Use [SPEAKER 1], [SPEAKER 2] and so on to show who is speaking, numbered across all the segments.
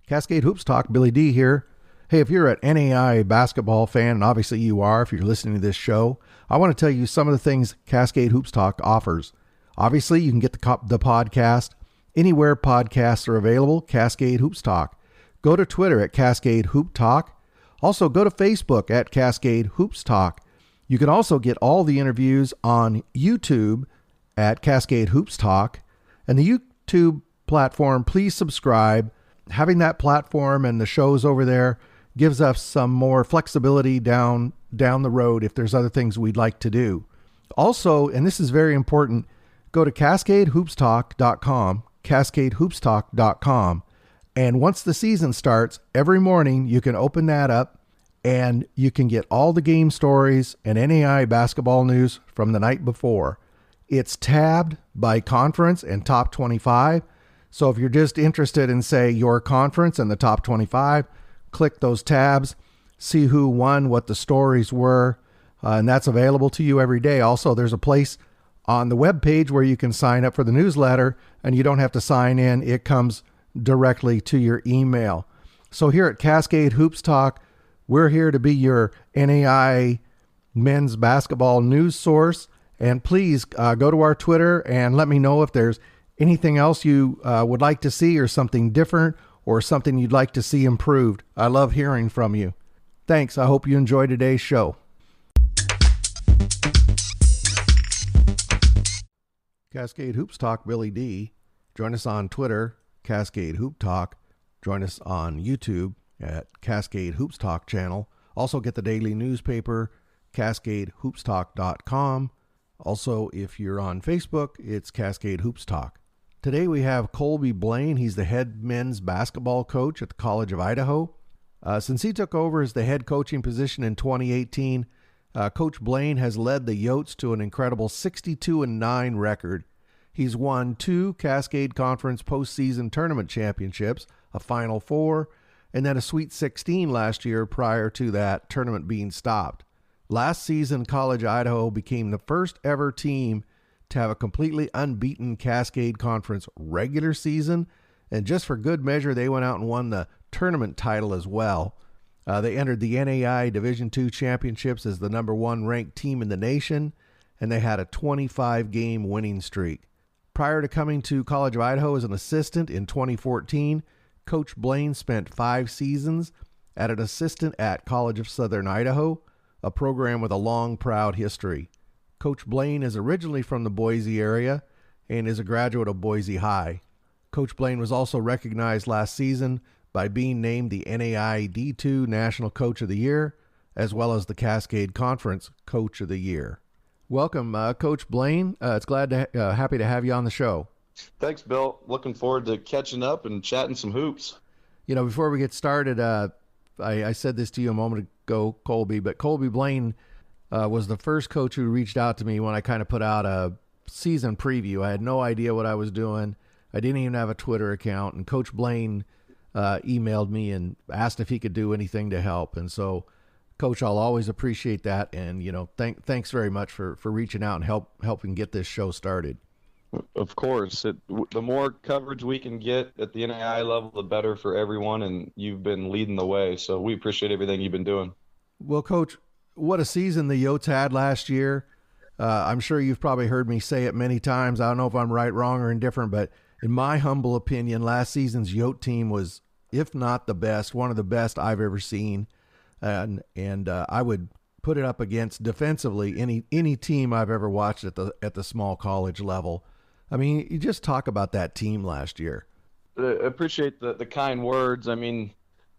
[SPEAKER 1] Cascade Hoops Talk, Billy D here. Hey, if you're an NAIA basketball fan, and obviously you are if you're listening to this show, I want to tell you some of the things Cascade Hoops Talk offers. Obviously, you can get the podcast anywhere podcasts are available, Cascade Hoops Talk. Go to Twitter at Cascade Hoop Talk. Also, go to Facebook at Cascade Hoops Talk. You can also get all the interviews on YouTube at Cascade Hoops Talk. And the YouTube platform, please subscribe. Having that platform and the shows over there gives us some more flexibility down the road if there's other things we'd like to do. Also, and this is very important, go to CascadeHoopsTalk.com, CascadeHoopsTalk.com. And once the season starts, every morning you can open that up and you can get all the game stories and NAIA basketball news from the night before. It's tabbed by conference and top 25. So if you're just interested in, say, your conference and the top 25, click those tabs, see who won, what the stories were, and that's available to you every day. Also, there's a place on the web page where you can sign up for the newsletter, and you don't have to sign in. It comes directly to your email. So here at Cascade Hoops Talk, we're here to be your NAIA men's basketball news source. And please go to our Twitter and let me know if there's anything else you would like to see, or something different, or something you'd like to see improved. I love hearing from you. Thanks. I hope you enjoy today's show. Cascade Hoops Talk, Billy D. Join us on Twitter, Cascade Hoop Talk. Join us on YouTube at Cascade Hoops Talk channel. Also get the daily newspaper, CascadeHoopsTalk.com. Also, if you're on Facebook, it's Cascade Hoops Talk. Today we have Colby Blaine. He's the head men's basketball coach at the College of Idaho. Since he took over as the head coaching position in 2018, Coach Blaine has led the Yotes to an incredible 62-9 record. He's won 2 Cascade Conference postseason tournament championships, a Final Four, and then a Sweet 16 last year prior to that tournament being stopped. Last season, College Idaho became the first ever team to have a completely unbeaten Cascade Conference regular season, and just for good measure, they went out and won the tournament title as well. They entered the NAIA Division II Championships as the number 1 ranked team in the nation, and they had a 25-game winning streak. Prior to coming to College of Idaho as an assistant in 2014, Coach Blaine spent 5 seasons as an assistant at College of Southern Idaho, a program with a long, proud history. Coach Blaine is originally from the Boise area and is a graduate of Boise High. Coach Blaine was also recognized last season by being named the NAIA DII National Coach of the Year, as well as the Cascade Conference Coach of the Year. Welcome, Coach Blaine. It's happy to have you on the show.
[SPEAKER 2] Thanks, Bill. Looking forward to catching up and chatting some hoops.
[SPEAKER 1] You know, before we get started, I said this to you a moment ago, Colby, but Colby Blaine was the first coach who reached out to me when I kind of put out a season preview. I had no idea what I was doing. I didn't even have a Twitter account, and Coach Blaine emailed me and asked if he could do anything to help. And so, Coach, I'll always appreciate that. And, you know, thanks very much for reaching out and helping get this show started.
[SPEAKER 2] Of course. The more coverage we can get at the NAIA level, the better for everyone, and you've been leading the way. So we appreciate everything you've been doing.
[SPEAKER 1] Well, Coach, what a season the Yotes had last year. I'm sure you've probably heard me say it many times. I don't know if I'm right, wrong, or indifferent, but in my humble opinion, last season's Yote team was, if not the best, one of the best I've ever seen. And I would put it up against defensively any team I've ever watched at the small college level. I mean, you just talk about that team last year.
[SPEAKER 2] I appreciate the kind words. I mean,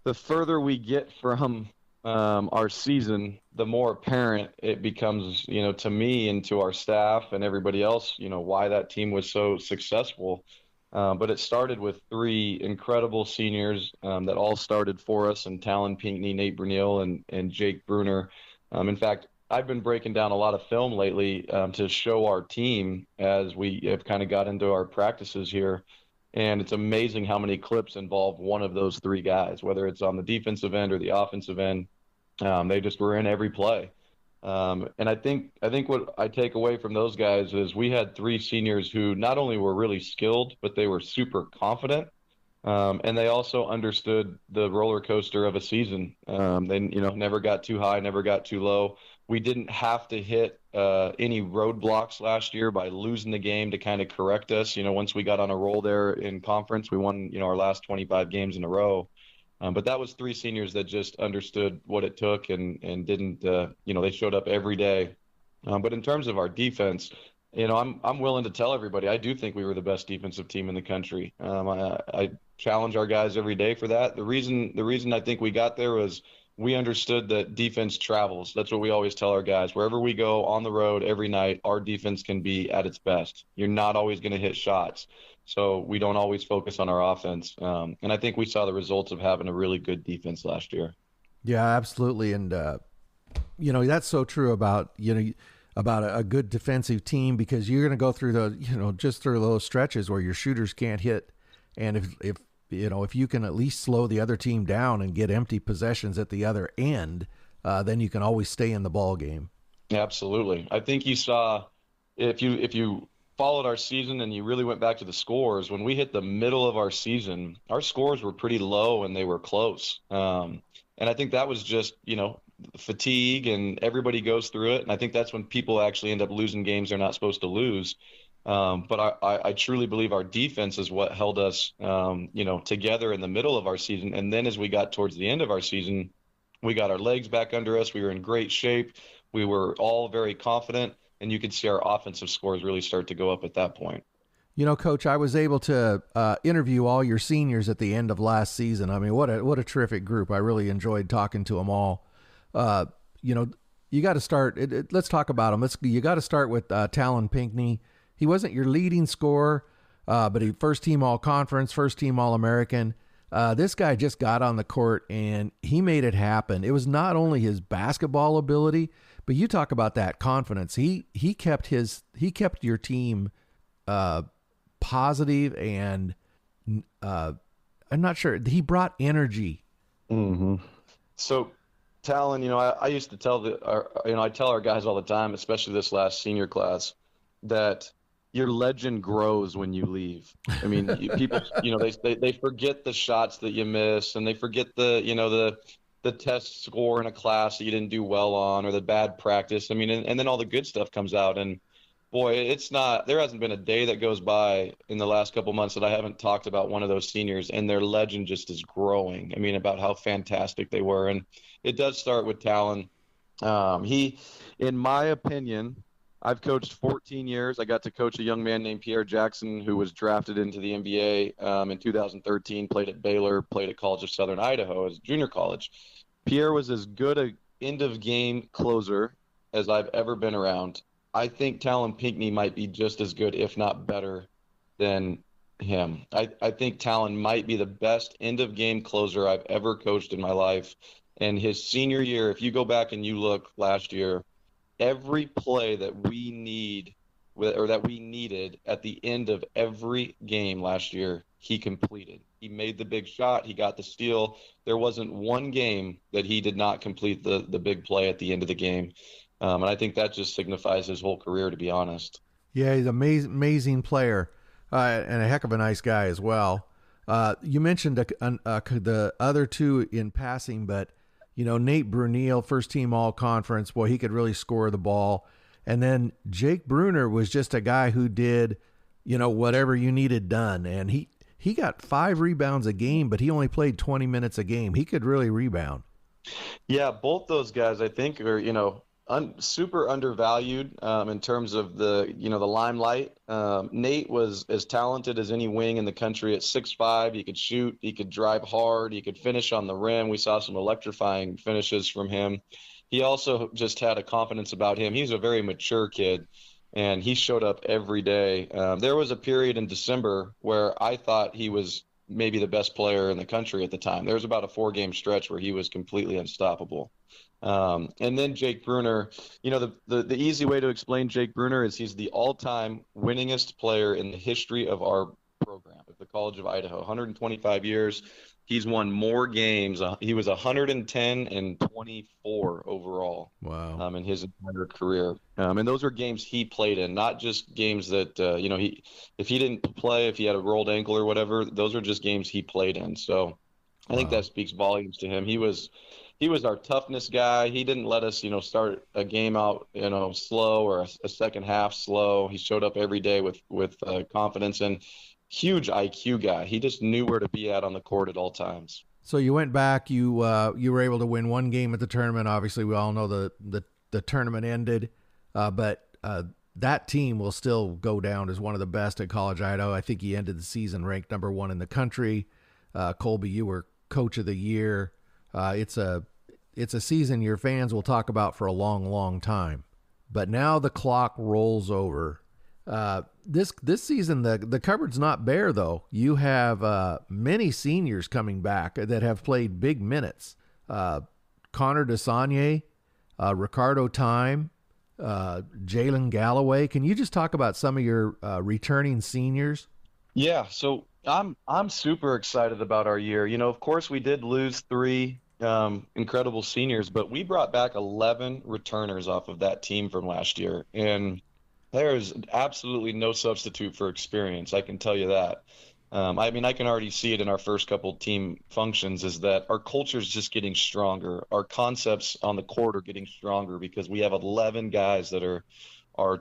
[SPEAKER 2] the further we get from our season, the more apparent it becomes, you know, to me and to our staff and everybody else, you know, why that team was so successful. But it started with 3 incredible seniors that all started for us, and Talon Pinckney, Nate Brunel, and Jake Bruner. In fact, I've been breaking down a lot of film lately to show our team as we have kind of got into our practices here. And it's amazing how many clips involve one of those 3 guys, whether it's on the defensive end or the offensive end. They just were in every play. And I think what I take away from those guys is we had 3 seniors who not only were really skilled, but they were super confident. And they also understood the roller coaster of a season. They, never got too high, never got too low. We didn't have to hit any roadblocks last year by losing the game to kind of correct us. Once we got on a roll there in conference, we won, our last 25 games in a row. But that was three seniors that just understood what it took and didn't, they showed up every day. But in terms of our defense, I'm willing to tell everybody I do think we were the best defensive team in the country. I challenge our guys every day for that. The reason I think we got there was we understood that defense travels. That's what we always tell our guys. Wherever we go on the road every night, our defense can be at its best. You're not always going to hit shots. So we don't always focus on our offense. And I think we saw the results of having a really good defense last year.
[SPEAKER 1] Yeah, absolutely. And, that's so true about a good defensive team, because you're going to go through just through those stretches where your shooters can't hit. And if you can at least slow the other team down and get empty possessions at the other end, then you can always stay in the ball game.
[SPEAKER 2] Absolutely. I think you saw, if you followed our season and you really went back to the scores, when we hit the middle of our season, our scores were pretty low and they were close. And I think that was just, fatigue, and everybody goes through it. And I think that's when people actually end up losing games they're not supposed to lose. But I truly believe our defense is what held us, together in the middle of our season. And then as we got towards the end of our season, we got our legs back under us. We were in great shape. We were all very confident, and you could see our offensive scores really start to go up at that point.
[SPEAKER 1] Coach, I was able to interview all your seniors at the end of last season. I mean, what a terrific group. I really enjoyed talking to them all. You got to start. Let's talk about them. You got to start with Talon Pinckney. He wasn't your leading scorer, but he first team all conference, first team all American. This guy just got on the court and he made it happen. It was not only his basketball ability, but you talk about that confidence. He kept your team positive, and I'm not sure, he brought energy.
[SPEAKER 2] Mm-hmm. So Talon, I used to tell I tell our guys all the time, especially this last senior class, that your legend grows when you leave. I mean, people, they forget the shots that you miss, and they forget the test score in a class that you didn't do well on, or the bad practice. I mean, and then all the good stuff comes out. And boy, there hasn't been a day that goes by in the last couple months that I haven't talked about one of those seniors, and their legend just is growing. I mean, about how fantastic they were. And it does start with Talon. He, in my opinion, I've coached 14 years. I got to coach a young man named Pierre Jackson, who was drafted into the NBA in 2013, played at Baylor, played at College of Southern Idaho as junior college. Pierre was as good an end-of-game closer as I've ever been around. I think Talon Pinckney might be just as good, if not better, than him. I think Talon might be the best end-of-game closer I've ever coached in my life. And his senior year, if you go back and you look last year, every play that we needed at the end of every game last year, he completed. He made the big shot. He got the steal. There wasn't one game that he did not complete the big play at the end of the game. And I think that just signifies his whole career, to be honest.
[SPEAKER 1] Yeah, he's an amazing player, and a heck of a nice guy as well. You mentioned the other two in passing, but Nate Brunel, first team all conference, boy, he could really score the ball. And then Jake Bruner was just a guy who did, whatever you needed done. And he got 5 rebounds a game, but he only played 20 minutes a game. He could really rebound.
[SPEAKER 2] Yeah, both those guys, I think, are, super undervalued in terms of the limelight. Nate was as talented as any wing in the country at 6'5". He could shoot, he could drive hard, he could finish on the rim. We saw some electrifying finishes from him. He also just had a confidence about him. He's a very mature kid, and he showed up every day. There was a period in December where I thought he was maybe the best player in the country at the time. There was about a 4-game stretch where he was completely unstoppable. And then Jake Bruner, the easy way to explain Jake Bruner is he's the all-time winningest player in the history of our program at the College of Idaho, 125 years. He's won more games. He was 110-24 overall.
[SPEAKER 1] Wow.
[SPEAKER 2] In his entire career. And those are games he played in, not just games that, if he didn't play, if he had a rolled ankle or whatever, those are just games he played in. So I think
[SPEAKER 1] Wow.
[SPEAKER 2] that speaks volumes to him. He was our toughness guy. He didn't let us, start a game out, slow or a second half slow. He showed up every day with confidence, and huge IQ guy. He just knew where to be at on the court at all times.
[SPEAKER 1] So you went back. You were able to win one game at the tournament. Obviously, we all know the tournament ended, but that team will still go down as one of the best at College Idaho. I think he ended the season ranked number 1 in the country. Colby, you were coach of the year. It's a season your fans will talk about for a long, long time. But now the clock rolls over. This season, the cupboard's not bare, though. You have many seniors coming back that have played big minutes. Connor DeSagne, Ricardo Time, Jalen Galloway. Can you just talk about some of your returning seniors?
[SPEAKER 2] Yeah, so I'm super excited about our year. Of course, we did lose 3 incredible seniors, but we brought back 11 returners off of that team from last year, and there is absolutely no substitute for experience. I can tell you that. I can already see it in our first couple team functions, is that our culture is just getting stronger. Our concepts on the court are getting stronger because we have 11 guys that are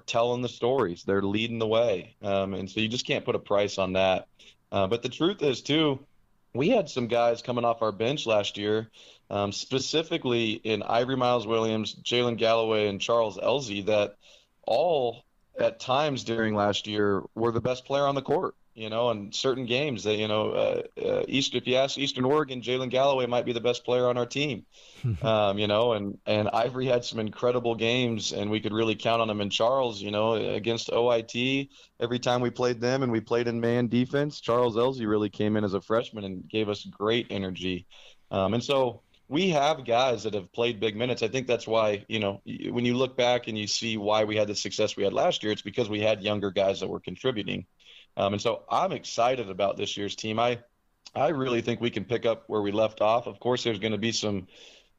[SPEAKER 2] telling the stories. They're leading the way. And so you just can't put a price on that. But the truth is, too, we had some guys coming off our bench last year, specifically in Ivory Miles Williams, Jalen Galloway, and Charles Elzy, that all at times during last year were the best player on the court, in certain games that, if you ask Eastern Oregon, Jalen Galloway might be the best player on our team, and Ivory had some incredible games, and we could really count on him. And Charles, against OIT, every time we played them and we played in man defense, Charles Elzy really came in as a freshman and gave us great energy. And so we have guys that have played big minutes. I think that's why, when you look back and you see why we had the success we had last year, it's because we had younger guys that were contributing. And so I'm excited about this year's team. I really think we can pick up where we left off. Of course, there's going to be some,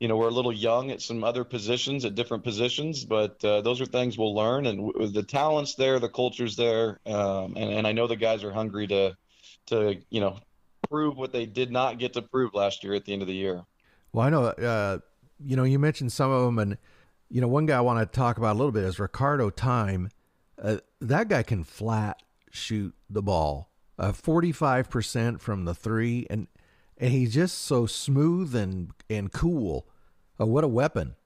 [SPEAKER 2] we're a little young at some other positions, at different positions, but those are things we'll learn. And the talent's there, the culture's there. And I know the guys are hungry to prove what they did not get to prove last year at the end of the year.
[SPEAKER 1] Well, I know, you mentioned some of them, and, one guy I want to talk about a little bit is Ricardo Time. That guy can flat shoot the ball, 45% from the 3, and he's just so smooth and cool. What a weapon.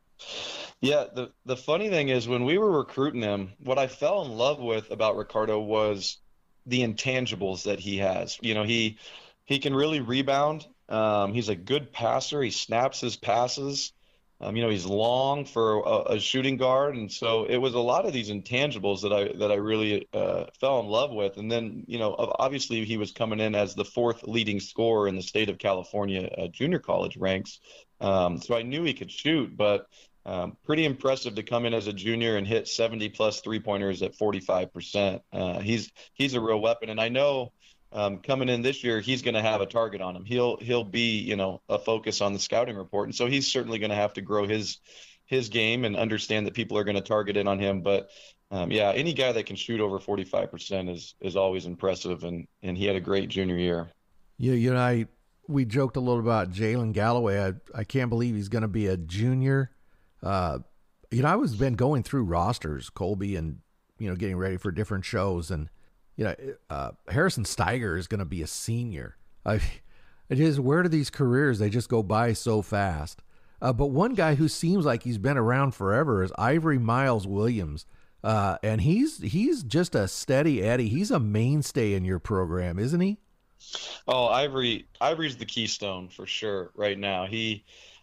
[SPEAKER 2] Yeah, the funny thing is, when we were recruiting him, what I fell in love with about Ricardo was the intangibles that he has. He can really rebound. He's a good passer. He snaps his passes. He's long for a shooting guard. And so it was a lot of these intangibles that I really fell in love with. And then, obviously he was coming in as the 4th leading scorer in the state of California junior college ranks. So I knew he could shoot, but pretty impressive to come in as a junior and hit 70+ 3-pointers at 45%. He's a real weapon. And I know, coming in this year, he's going to have a target on him. He'll be, a focus on the scouting report. And so he's certainly going to have to grow his game and understand that people are going to target in on him. But any guy that can shoot over 45% is always impressive. And he had a great junior year.
[SPEAKER 1] Yeah. We joked a little about Jalen Galloway. I can't believe he's going to be a junior. I was been going through rosters, Colby, and, getting ready for different shows, and, Harrison Steiger is going to be a senior. Where do these careers, they just go by so fast. But one guy who seems like he's been around forever is Ivory Miles Williams. And he's just a steady Eddie. He's a mainstay in your program, isn't he?
[SPEAKER 2] Oh, Ivory's the keystone for sure right now.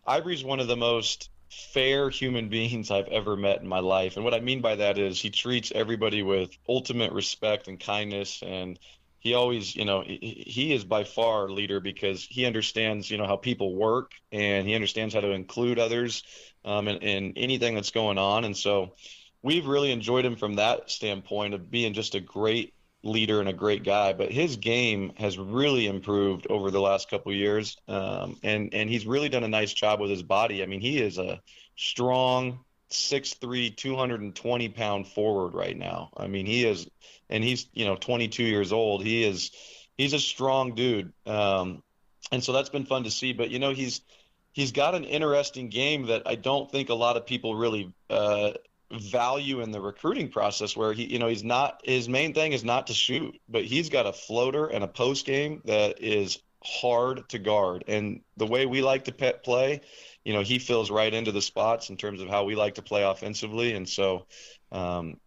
[SPEAKER 2] Ivory's one of the most fair human beings I've ever met in my life. And what I mean by that is he treats everybody with ultimate respect and kindness. And he always, he is by far a leader because he understands, how people work, and he understands how to include others in anything that's going on. And so we've really enjoyed him from that standpoint of being just a great leader and a great guy, but his game has really improved over the last couple of years. And he's really done a nice job with his body. I mean, he is a strong 6'3", 220-pound forward right now. I mean, he is, and he's, 22 years old. He's a strong dude. And so that's been fun to see, but he's got an interesting game that I don't think a lot of people really value in the recruiting process, where he's not, his main thing is not to shoot, but he's got a floater and a post game that is hard to guard. And the way we like to play, he fills right into the spots in terms of how we like to play offensively. And so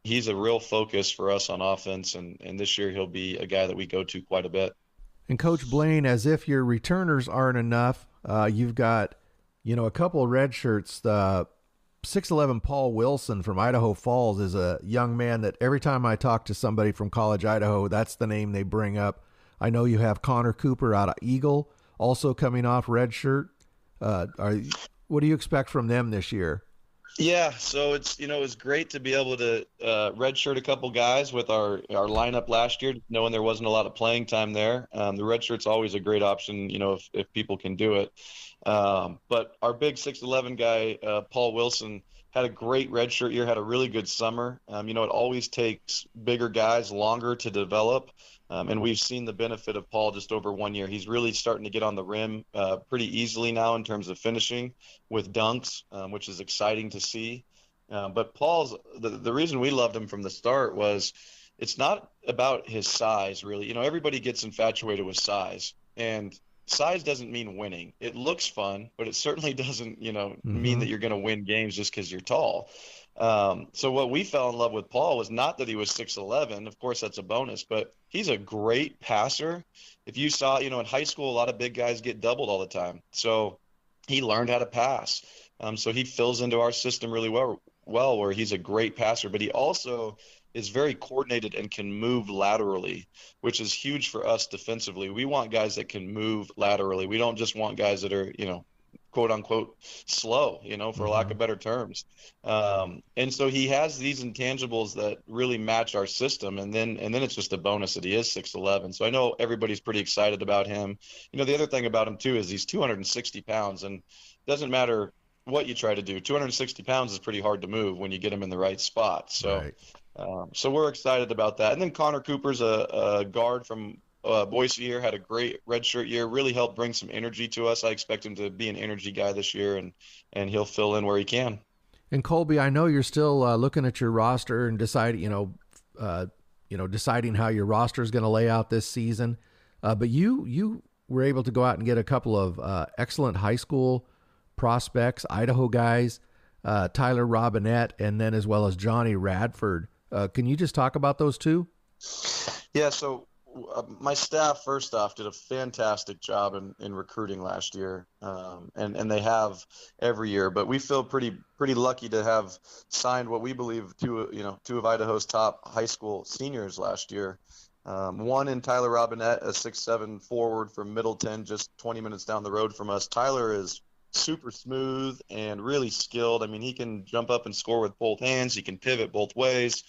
[SPEAKER 2] he's a real focus for us on offense. And this year he'll be a guy that we go to quite a bit.
[SPEAKER 1] And Coach Blaine, as if your returners aren't enough, you've got, a couple of red shirts. 6'11" Paul Wilson from Idaho Falls is a young man that every time I talk to somebody from College Idaho, that's the name they bring up. I know you have Connor Cooper out of Eagle, also coming off red shirt. What do you expect from them this year?
[SPEAKER 2] Yeah, so it's great to be able to redshirt a couple guys with our lineup last year, knowing there wasn't a lot of playing time there. The redshirt's always a great option, if people can do it. But our big 6'11" guy, Paul Wilson, had a great redshirt year, had a really good summer. It always takes bigger guys longer to develop. And we've seen the benefit of Paul just over 1 year. He's really starting to get on the rim pretty easily now in terms of finishing with dunks, which is exciting to see. But Paul's the reason we loved him from the start was it's not about his size, really. Everybody gets infatuated with size, and size doesn't mean winning. It looks fun, but it certainly doesn't, mean that you're going to win games just because you're tall. So what we fell in love with Paul was not that he was 6'11". Of course, that's a bonus, but he's a great passer. If you saw, in high school, a lot of big guys get doubled all the time. So he learned how to pass. So he fills into our system really well, where he's a great passer, but he also is very coordinated and can move laterally, which is huge for us defensively. We want guys that can move laterally. We don't just want guys that are, quote unquote slow, for lack of better terms. And so he has these intangibles that really match our system. And then it's just a bonus that he is 6'11". So I know everybody's pretty excited about him. The other thing about him too is he's 260 pounds, and it doesn't matter what you try to do. 260 pounds is pretty hard to move when you get him in the right spot. So,
[SPEAKER 1] right.
[SPEAKER 2] So we're excited about that. And then Connor Cooper's a guard from Boise here, had a great redshirt year, really helped bring some energy to us. I expect him to be an energy guy this year, and he'll fill in where he can.
[SPEAKER 1] And Colby, I know you're still looking at your roster and deciding how your roster is going to lay out this season. But you were able to go out and get a couple of excellent high school prospects, Idaho guys, Tyler Robinette, and then as well as Johnny Radford. Can you just talk about those two?
[SPEAKER 2] Yeah, so my staff, first off, did a fantastic job in recruiting last year, and they have every year. But we feel pretty lucky to have signed what we believe two of Idaho's top high school seniors last year. One in Tyler Robinette, a 6'7" forward from Middleton, just 20 minutes down the road from us. Tyler is super smooth and really skilled. I mean, he can jump up and score with both hands. He can pivot both ways.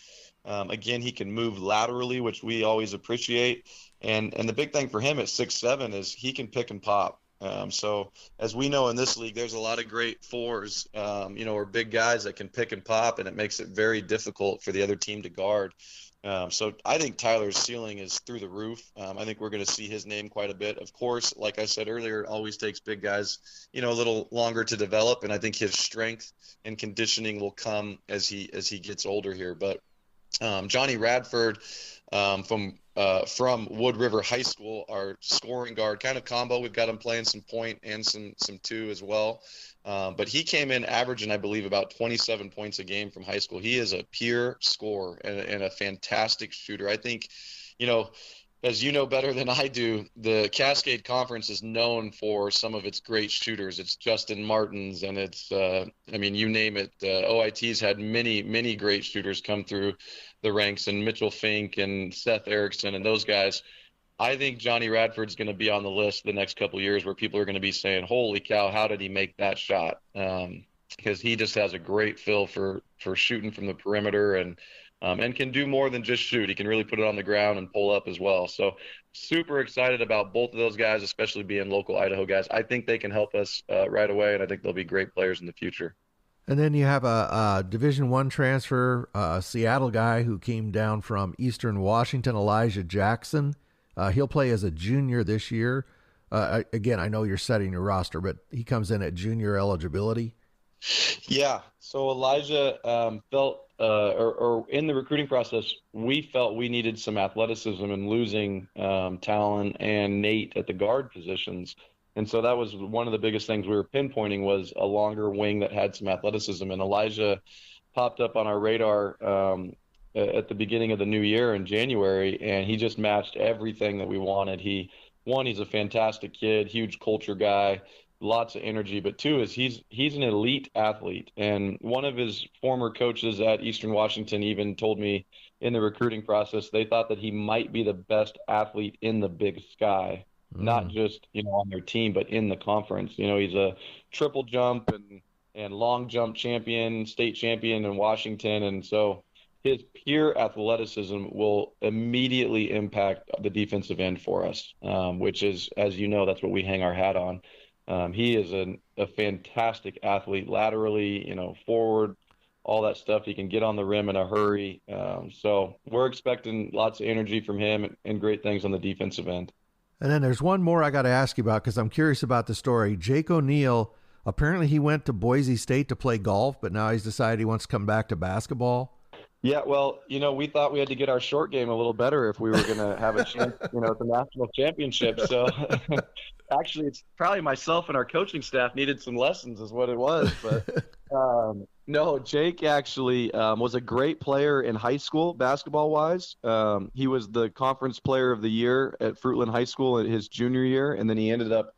[SPEAKER 2] Again, he can move laterally, which we always appreciate. And the big thing for him at 6'7" is he can pick and pop. So as we know in this league, there's a lot of great fours, or big guys that can pick and pop, and it makes it very difficult for the other team to guard. So I think Tyler's ceiling is through the roof. I think we're going to see his name quite a bit. Of course, like I said earlier, it always takes big guys, a little longer to develop. And I think his strength and conditioning will come as he gets older here. But Johnny Radford from Wood River High School, our scoring guard kind of combo. We've got him playing some point and some two as well. But he came in averaging, I believe, about 27 points a game from high school. He is a pure scorer and a fantastic shooter. I think, as you know better than I do, the Cascade Conference is known for some of its great shooters. It's Justin Martins, and it's, you name it. OIT's had many, many great shooters come through the ranks, and Mitchell Fink and Seth Erickson and those guys. I think Johnny Radford's going to be on the list the next couple of years where people are going to be saying, holy cow, how did he make that shot? Because he just has a great feel for shooting from the perimeter, and and can do more than just shoot. He can really put it on the ground and pull up as well. So super excited about both of those guys, especially being local Idaho guys. I think they can help us right away, and I think they'll be great players in the future.
[SPEAKER 1] And then you have a Division I transfer, a Seattle guy who came down from Eastern Washington, Elijah Jackson. He'll play as a junior this year. Again, I know you're setting your roster, but he comes in at junior eligibility.
[SPEAKER 2] Yeah. So Elijah felt, or in the recruiting process, we felt we needed some athleticism and losing Talon and Nate at the guard positions. And so that was one of the biggest things we were pinpointing, was a longer wing that had some athleticism. And Elijah popped up on our radar at the beginning of the new year in January, and he just matched everything that we wanted. He's a fantastic kid, huge culture guy, lots of energy, but two is he's an elite athlete. And one of his former coaches at Eastern Washington even told me in the recruiting process, they thought that he might be the best athlete in the Big Sky. Not just, on their team, but in the conference. He's a triple jump and long jump champion, state champion in Washington. And so his pure athleticism will immediately impact the defensive end for us, which is, as you know, that's what we hang our hat on. He is a fantastic athlete laterally, forward, all that stuff. He can get on the rim in a hurry. So we're expecting lots of energy from him and great things on the defensive end.
[SPEAKER 1] And then there's one more I got to ask you about because I'm curious about the story. Jake O'Neill, apparently he went to Boise State to play golf, but now he's decided he wants to come back to basketball.
[SPEAKER 2] Yeah, well, we thought we had to get our short game a little better if we were going to have a chance, at the national championship. So actually, it's probably myself and our coaching staff needed some lessons is what it was. But no, Jake actually was a great player in high school, basketball-wise. He was the conference player of the year at Fruitland High School in his junior year, and then he ended up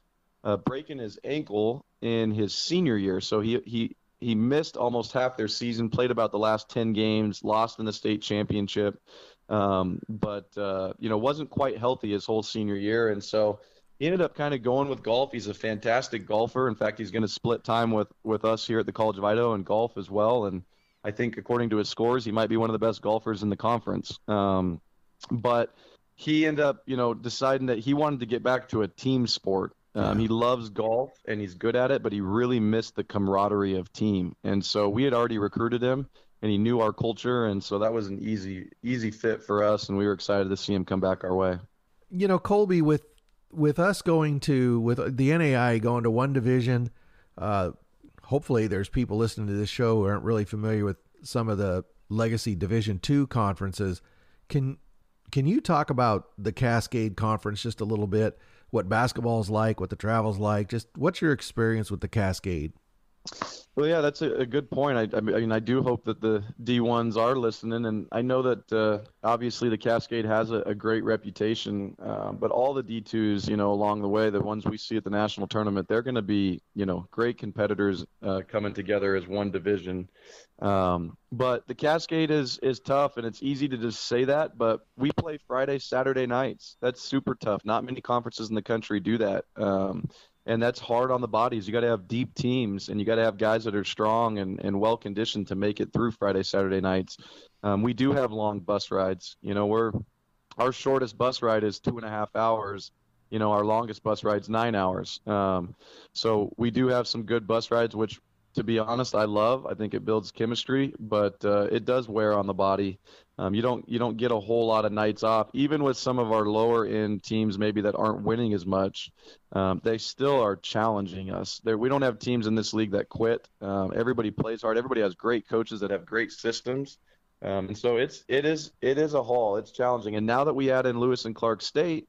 [SPEAKER 2] breaking his ankle in his senior year. So he missed almost half their season, played about the last 10 games, lost in the state championship, but wasn't quite healthy his whole senior year. And so he ended up kind of going with golf. He's a fantastic golfer. In fact, he's going to split time with us here at the College of Idaho in golf as well. And I think according to his scores, he might be one of the best golfers in the conference. But he ended up, deciding that he wanted to get back to a team sport. He loves golf and he's good at it, but he really missed the camaraderie of team. And so we had already recruited him and he knew our culture. And so that was an easy fit for us. And we were excited to see him come back our way.
[SPEAKER 1] Colby, with us with the NAIA going to one division, hopefully there's people listening to this show who aren't really familiar with some of the legacy Division II conferences. Can you talk about the Cascade Conference just a little bit? What basketball's like, what the travel's like, just what's your experience with the Cascade?
[SPEAKER 2] Well, yeah, that's a good point. I mean, I do hope that the D1s are listening, and I know that obviously the Cascade has a great reputation, but all the D2s, along the way, the ones we see at the national tournament, they're going to be, great competitors coming together as one division. But the Cascade is tough, and it's easy to just say that, but we play Friday, Saturday nights. That's super tough. Not many conferences in the country do that. And that's hard on the bodies. You got to have deep teams, and you got to have guys that are strong and well conditioned to make it through Friday, Saturday nights. We do have long bus rides. Our shortest bus ride is 2.5 hours. Our longest bus ride's 9 hours. So we do have some good bus rides, which, to be honest, I love. I think it builds chemistry, but it does wear on the body. You don't get a whole lot of nights off. Even with some of our lower end teams, maybe that aren't winning as much, they still are challenging us. We don't have teams in this league that quit. Everybody plays hard. Everybody has great coaches that have great systems. And so it is a haul. It's challenging. And now that we add in Lewis and Clark State,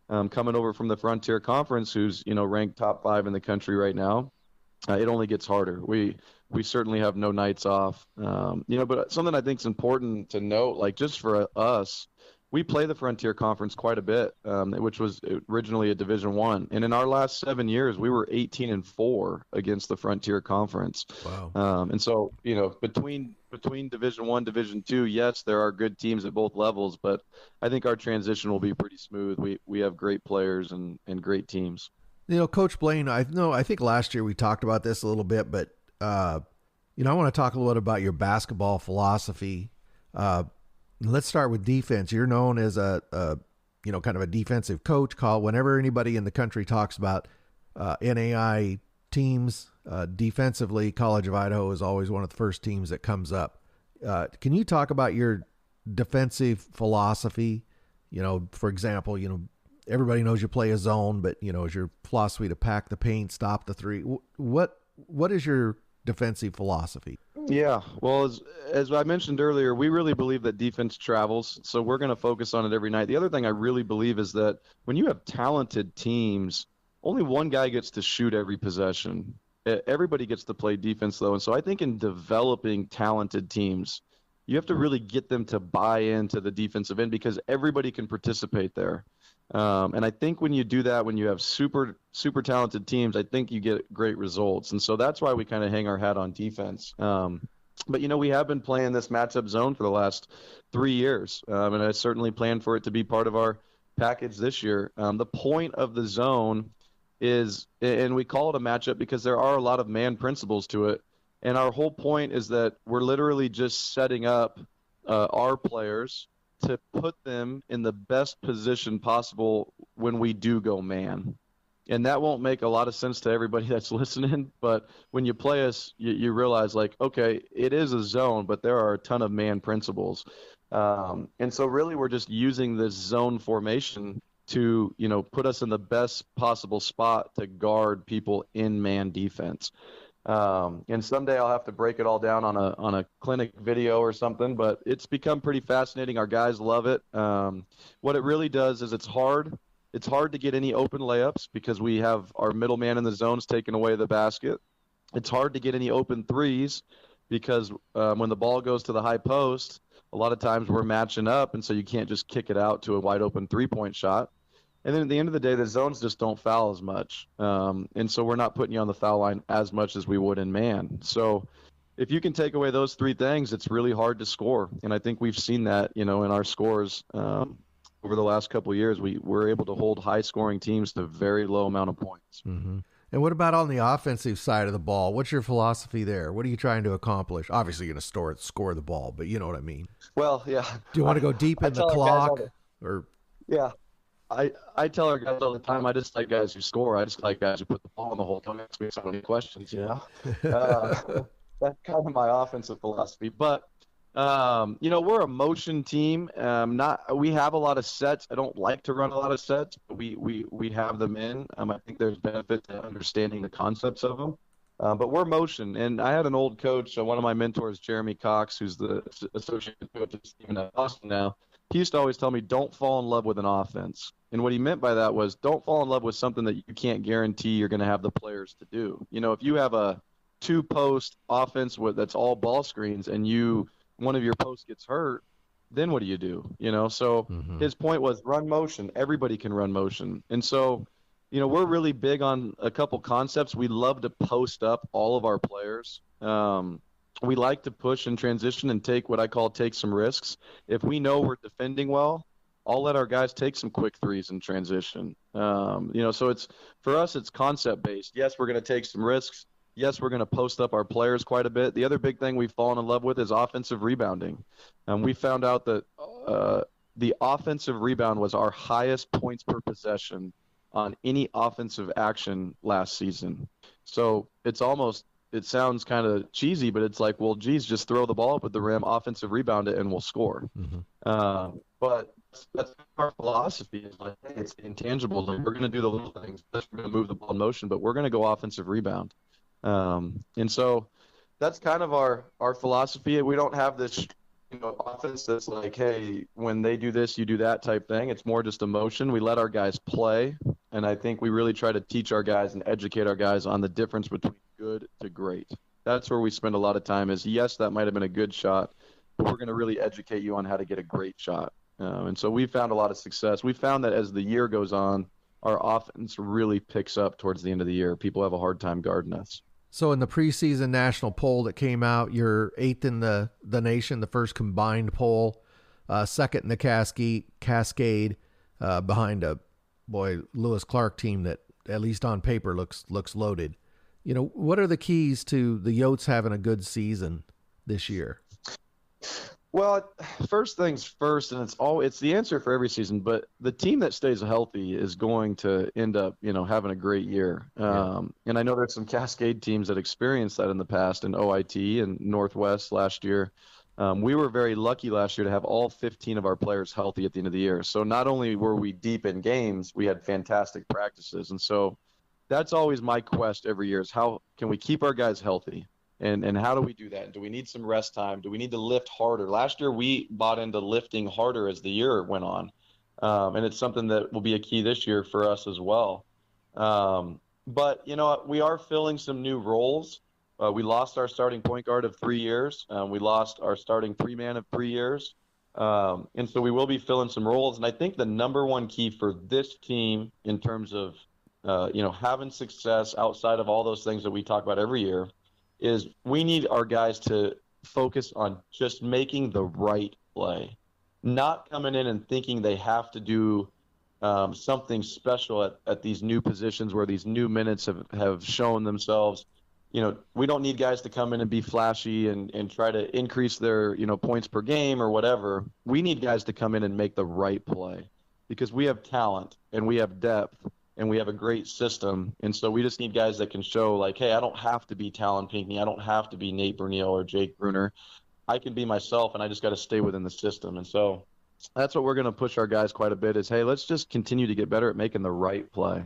[SPEAKER 2] coming over from the Frontier Conference, who's ranked top 5 in the country right now, it only gets harder. We certainly have no nights off. But something I think is important to note, like just for us, we play the Frontier Conference quite a bit, which was originally a Division I. And in our last 7 years, we were 18-4 against the Frontier Conference.
[SPEAKER 1] Wow.
[SPEAKER 2] And so, between Division I, Division II, yes, there are good teams at both levels, but I think our transition will be pretty smooth. We have great players and great teams.
[SPEAKER 1] Coach Blaine, I think last year we talked about this a little bit, but, I want to talk a little bit about your basketball philosophy. Let's start with defense. You're known as a kind of a defensive coach. Whenever anybody in the country talks about NAI teams defensively, College of Idaho is always one of the first teams that comes up. Can you talk about your defensive philosophy? For example, everybody knows you play a zone, but is your philosophy to pack the paint, stop the three? What is your defensive philosophy?
[SPEAKER 2] Yeah, well, as I mentioned earlier, we really believe that defense travels, so we're going to focus on it every night. The other thing I really believe is that when you have talented teams, only one guy gets to shoot every possession. Everybody gets to play defense, though, and so I think in developing talented teams, you have to really get them to buy into the defensive end because everybody can participate there. And I think when you do that, when you have super talented teams, I think you get great results. And so that's why we kind of hang our hat on defense. But, we have been playing this matchup zone for the last 3 years. And I certainly plan for it to be part of our package this year. The point of the zone is, and we call it a matchup because there are a lot of man principles to it. And our whole point is that we're literally just setting up our players to put them in the best position possible when we do go man. And that won't make a lot of sense to everybody that's listening, but when you play us, you realize, like, okay, it is a zone, but there are a ton of man principles. And so really we're just using this zone formation to, put us in the best possible spot to guard people in man defense. And someday I'll have to break it all down on a clinic video or something, but it's become pretty fascinating. Our guys love it. What it really does is it's hard to get any open layups because we have our middleman in the zones taking away the basket. It's hard to get any open threes because when the ball goes to the high post, a lot of times we're matching up, and so you can't just kick it out to a wide open 3-point shot. And then at the end of the day, the zones just don't foul as much. And so we're not putting you on the foul line as much as we would in man. So if you can take away those three things, it's really hard to score. And I think we've seen that, in our scores over the last couple of years. We're able to hold high-scoring teams to a very low amount of points.
[SPEAKER 1] Mm-hmm. And what about on the offensive side of the ball? What's your philosophy there? What are you trying to accomplish? Obviously, you're going to score the ball, but you know what I mean.
[SPEAKER 2] Well, yeah.
[SPEAKER 1] Do you want to go deep in the clock?
[SPEAKER 2] Yeah. I tell our guys all the time, I just like guys who score. I just like guys who put the ball in the hole. Don't ask me so many questions, That's kind of my offensive philosophy. But, we're a motion team. We have a lot of sets. I don't like to run a lot of sets, but we have them in. I think there's benefit to understanding the concepts of them. But we're motion. And I had an old coach, one of my mentors, Jeremy Cox, who's the associate coach at Boston now. He used to always tell me, don't fall in love with an offense. And what he meant by that was don't fall in love with something that you can't guarantee you're going to have the players to do. If you have a 2-post offense that's all ball screens and one of your posts gets hurt, then what do you do? So His point was run motion. Everybody can run motion. And so, we're really big on a couple concepts. We love to post up all of our players. We like to push and transition and take some risks. If we know we're defending well, I'll let our guys take some quick threes in transition. So for us, it's concept based. Yes, we're going to take some risks. Yes, we're going to post up our players quite a bit. The other big thing we've fallen in love with is offensive rebounding. We found out that the offensive rebound was our highest points per possession on any offensive action last season. So it sounds kind of cheesy, but it's like, well, geez, just throw the ball up at the rim, offensive rebound it, and we'll score. Mm-hmm. But that's our philosophy. Is like, hey, it's intangible. Like, we're going to do the little things. We're going to move the ball in motion, but we're going to go offensive rebound. And so that's kind of our philosophy. We don't have this offense that's like, hey, when they do this, you do that type thing. It's more just emotion. We let our guys play, and I think we really try to teach our guys and educate our guys on the difference between good to great. That's where we spend a lot of time is, yes, that might have been a good shot, but we're going to really educate you on how to get a great shot. And so we found a lot of success. We found that as the year goes on, our offense really picks up towards the end of the year. People have a hard time guarding us.
[SPEAKER 1] So in the preseason national poll that came out, you're 8th in the nation, the first combined poll, 2nd in the Cascade, behind a Lewis Clark team that at least on paper looks loaded. What are the keys to the Yotes having a good season this year?
[SPEAKER 2] Well, first things first, and it's the answer for every season. But the team that stays healthy is going to end up, having a great year. And I know there's some Cascade teams that experienced that in the past, in OIT and Northwest last year. We were very lucky last year to have all 15 of our players healthy at the end of the year. So not only were we deep in games, we had fantastic practices, and so that's always my quest every year: is how can we keep our guys healthy? And how do we do that? Do we need some rest time? Do we need to lift harder? Last year, we bought into lifting harder as the year went on. And it's something that will be a key this year for us as well. But, we are filling some new roles. We lost our starting point guard of 3 years. We lost our starting three-man of 3 years. And so we will be filling some roles. And I think the number one key for this team in terms of, having success outside of all those things that we talk about every year is we need our guys to focus on just making the right play, not coming in and thinking they have to do something special at these new positions where these new minutes have shown themselves. We don't need guys to come in and be flashy and try to increase their, points per game or whatever. We need guys to come in and make the right play because we have talent and we have depth and we have a great system. And so we just need guys that can show like, hey, I don't have to be Talon Pinckney. I don't have to be Nate Bernil or Jake Bruner. I can be myself, and I just got to stay within the system. And so that's what we're going to push our guys quite a bit is, hey, let's just continue to get better at making the right play.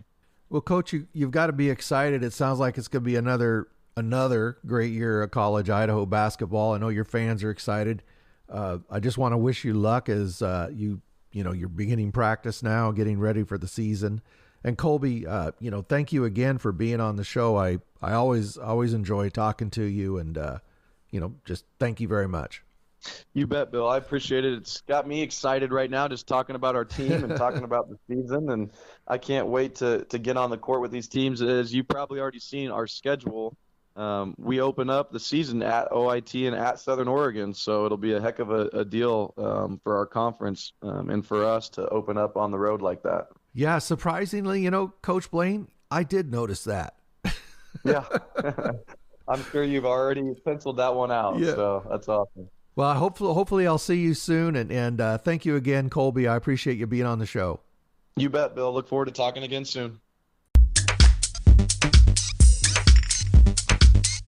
[SPEAKER 1] Well, Coach, you've got to be excited. It sounds like it's going to be another great year of college Idaho basketball. I know your fans are excited. I just want to wish you luck as you're beginning practice now, getting ready for the season. And Colby, thank you again for being on the show. I always enjoy talking to you, and just thank you very much.
[SPEAKER 2] You bet, Bill. I appreciate it. It's got me excited right now just talking about our team and talking about the season, and I can't wait to get on the court with these teams. As you've probably already seen our schedule, we open up the season at OIT and at Southern Oregon, so it'll be a heck of a deal for our conference and for us to open up on the road like that.
[SPEAKER 1] Yeah, surprisingly, Coach Blaine, I did notice that.
[SPEAKER 2] Yeah. I'm sure you've already penciled that one out,
[SPEAKER 1] yeah.
[SPEAKER 2] So that's awesome.
[SPEAKER 1] Well, hopefully I'll see you soon, and thank you again, Colby. I appreciate you being on the show.
[SPEAKER 2] You bet, Bill. Look forward to talking again soon.